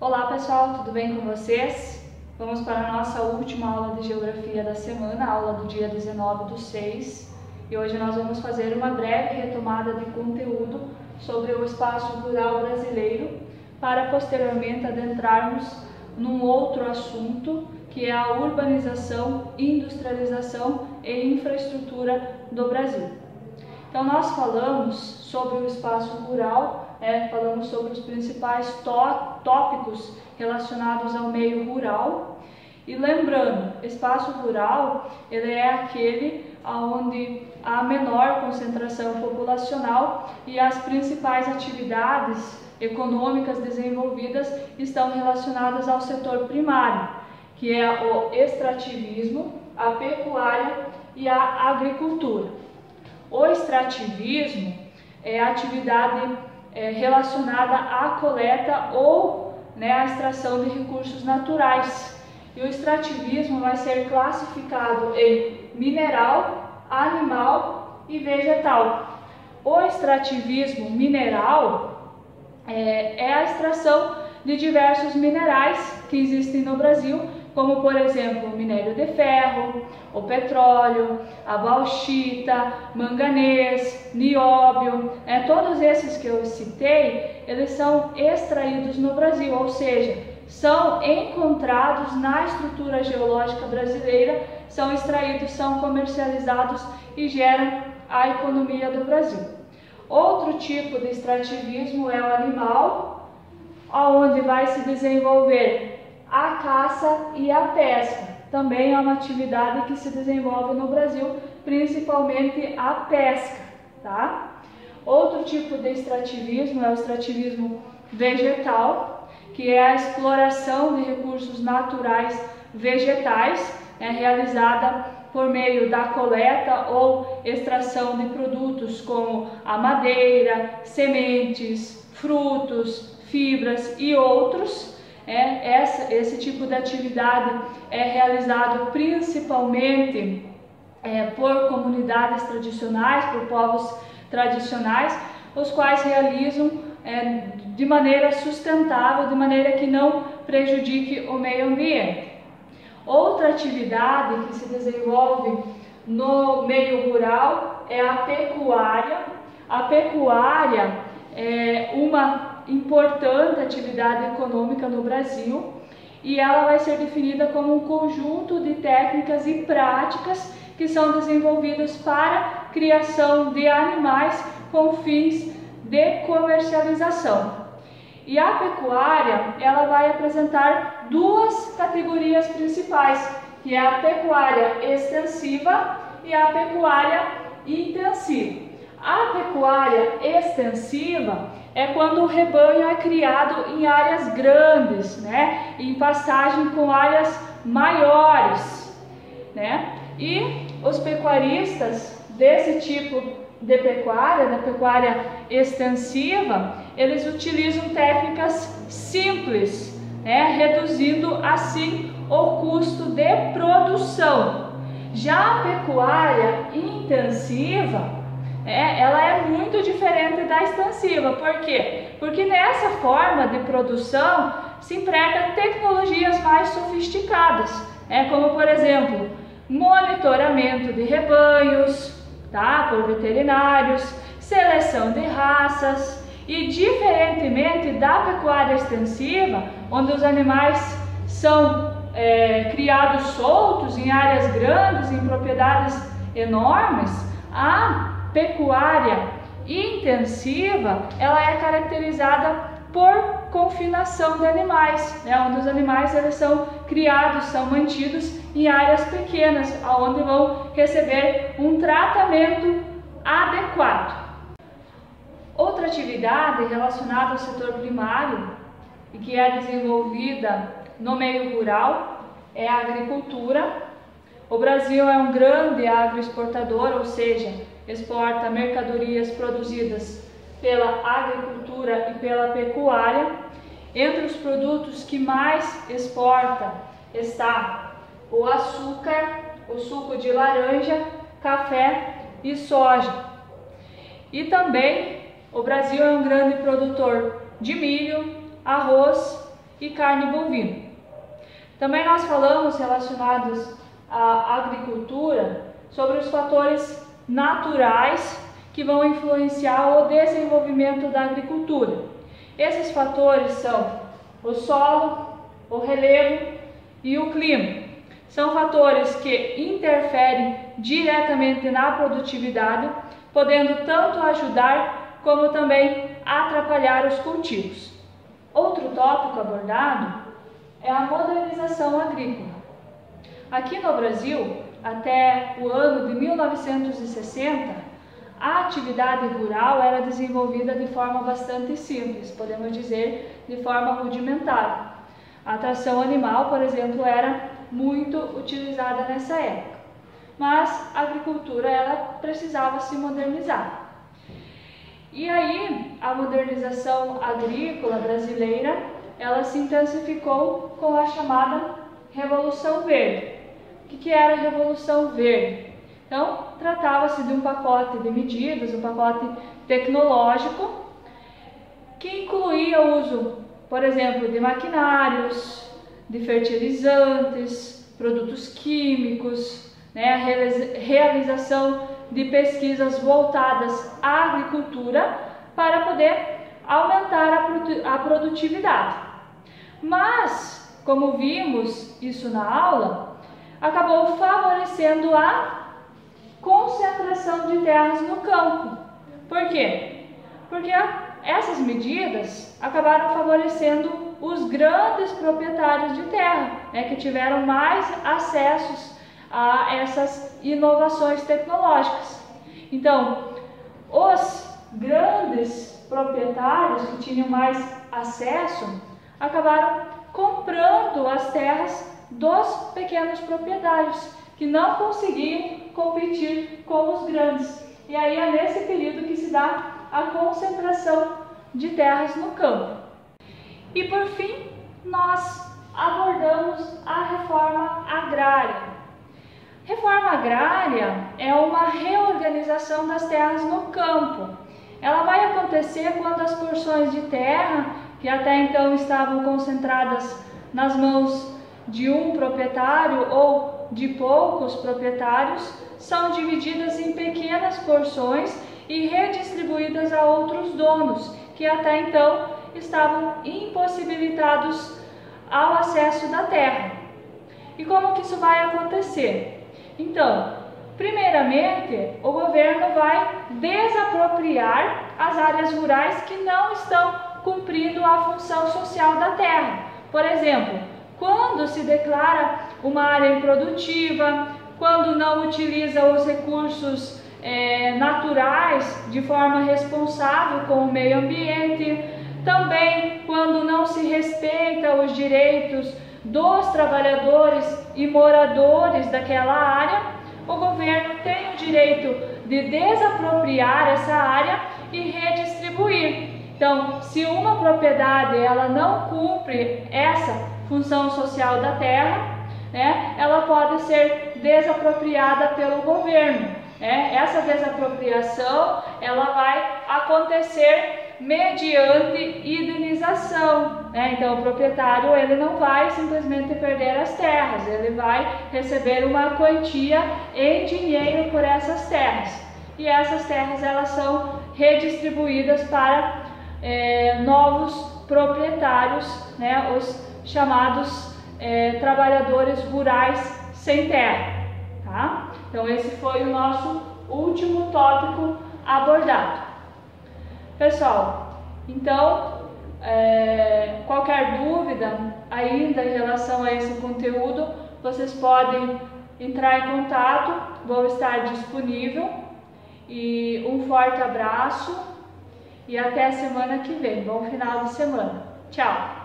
Olá pessoal, tudo bem com vocês? Vamos para a nossa última aula de Geografia da semana, a aula do dia 19/6. E hoje nós vamos fazer uma breve retomada de conteúdo sobre o espaço rural brasileiro, para posteriormente adentrarmos num outro assunto, que é a urbanização, industrialização e infraestrutura do Brasil. Então nós falamos sobre o espaço rural, falamos sobre os principais tópicos relacionados ao meio rural. E lembrando, espaço rural ele é aquele onde há menor concentração populacional e as principais atividades econômicas desenvolvidas estão relacionadas ao setor primário, que é o extrativismo, a pecuária e a agricultura. O extrativismo é a atividade relacionada à coleta ou à extração de recursos naturais. E o extrativismo vai ser classificado em mineral, animal e vegetal. O extrativismo mineral é a extração de diversos minerais que existem no Brasil, como por exemplo o minério de ferro, o petróleo, a bauxita, manganês, nióbio. Todos esses que eu citei, eles são extraídos no Brasil, ou seja, são encontrados na estrutura geológica brasileira, são extraídos, são comercializados e geram a economia do Brasil. Outro tipo de extrativismo é o animal, onde vai se desenvolver a caça e a pesca. Também é uma atividade que se desenvolve no Brasil, principalmente a pesca, tá? Outro tipo de extrativismo é o extrativismo vegetal, que é a exploração de recursos naturais vegetais, realizada por meio da coleta ou extração de produtos como a madeira, sementes, frutos, fibras e outros. Esse tipo de atividade é realizado principalmente por comunidades tradicionais, por povos tradicionais, os quais realizam de maneira sustentável, de maneira que não prejudique o meio ambiente. Outra atividade que se desenvolve no meio rural é a pecuária. A pecuária é uma importante atividade econômica no Brasil e ela vai ser definida como um conjunto de técnicas e práticas que são desenvolvidas para criação de animais com fins de comercialização. E a pecuária, ela vai apresentar duas categorias principais, que é a pecuária extensiva e a pecuária intensiva. A pecuária extensiva é quando o rebanho é criado em áreas grandes, em pastagem com áreas maiores, E os pecuaristas desse tipo de pecuária, da pecuária extensiva, eles utilizam técnicas simples, reduzindo assim o custo de produção. Já a pecuária intensiva, ela é muito diferente da extensiva. Por quê? Porque nessa forma de produção se emprega tecnologias mais sofisticadas, como por exemplo, monitoramento de rebanhos, por veterinários, seleção de raças. E diferentemente da pecuária extensiva, onde os animais são criados soltos em áreas grandes, em propriedades enormes, a pecuária intensiva, ela é caracterizada por confinação de animais, onde os animais eles são criados, são mantidos em áreas pequenas, onde vão receber um tratamento adequado. Outra atividade relacionada ao setor primário e que é desenvolvida no meio rural é a agricultura. O Brasil é um grande agroexportador, ou seja, exporta mercadorias produzidas pela agricultura e pela pecuária. Entre os produtos que mais exporta está o açúcar, o suco de laranja, café e soja. E também o Brasil é um grande produtor de milho, arroz e carne bovina. Também nós falamos relacionados à agricultura sobre os fatores naturais que vão influenciar o desenvolvimento da agricultura. Esses fatores são o solo, o relevo e o clima. São fatores que interferem diretamente na produtividade, podendo tanto ajudar como também atrapalhar os cultivos. Outro tópico abordado é a modernização agrícola. Aqui no Brasil, até o ano de 1960, a atividade rural era desenvolvida de forma bastante simples, podemos dizer de forma rudimentar. A tração animal, por exemplo, era muito utilizada nessa época, mas a agricultura ela precisava se modernizar. E aí a modernização agrícola brasileira ela se intensificou com a chamada Revolução Verde. O que era a Revolução Verde? Então, tratava-se de um pacote de medidas, um pacote tecnológico, que incluía o uso, por exemplo, de maquinários, de fertilizantes, produtos químicos, a realização de pesquisas voltadas à agricultura para poder aumentar a produtividade. Mas, como vimos isso na aula, acabou favorecendo a concentração de terras no campo. Por quê? Porque essas medidas acabaram favorecendo os grandes proprietários de terra, que tiveram mais acessos a essas inovações tecnológicas. Então, os grandes proprietários que tinham mais acesso acabaram comprando as terras dos pequenos proprietários, que não conseguiam competir com os grandes. E aí é nesse período que se dá a concentração de terras no campo. E por fim, nós abordamos a reforma agrária. Reforma agrária é uma reorganização das terras no campo. Ela vai acontecer quando as porções de terra, que até então estavam concentradas nas mãos de um proprietário ou de poucos proprietários, são divididas em pequenas porções e redistribuídas a outros donos, que até então estavam impossibilitados ao acesso da terra. E como que isso vai acontecer? Então, primeiramente, o governo vai desapropriar as áreas rurais que não estão cumprindo a função social da terra. Por exemplo, quando se declara uma área improdutiva, quando não utiliza os recursos naturais de forma responsável com o meio ambiente, também quando não se respeita os direitos dos trabalhadores e moradores daquela área, o governo tem o direito de desapropriar essa área e redistribuir. Então, se uma propriedade ela não cumpre essa função social da terra, ela pode ser desapropriada pelo governo. Essa desapropriação ela vai acontecer mediante indenização. Então, o proprietário ele não vai simplesmente perder as terras, ele vai receber uma quantia em dinheiro por essas terras. E essas terras elas são redistribuídas para novos proprietários, os chamados trabalhadores rurais sem terra. Tá? Então esse foi o nosso último tópico abordado. Pessoal, então qualquer dúvida ainda em relação a esse conteúdo, vocês podem entrar em contato, vou estar disponível. E um forte abraço e até a semana que vem. Bom final de semana. Tchau!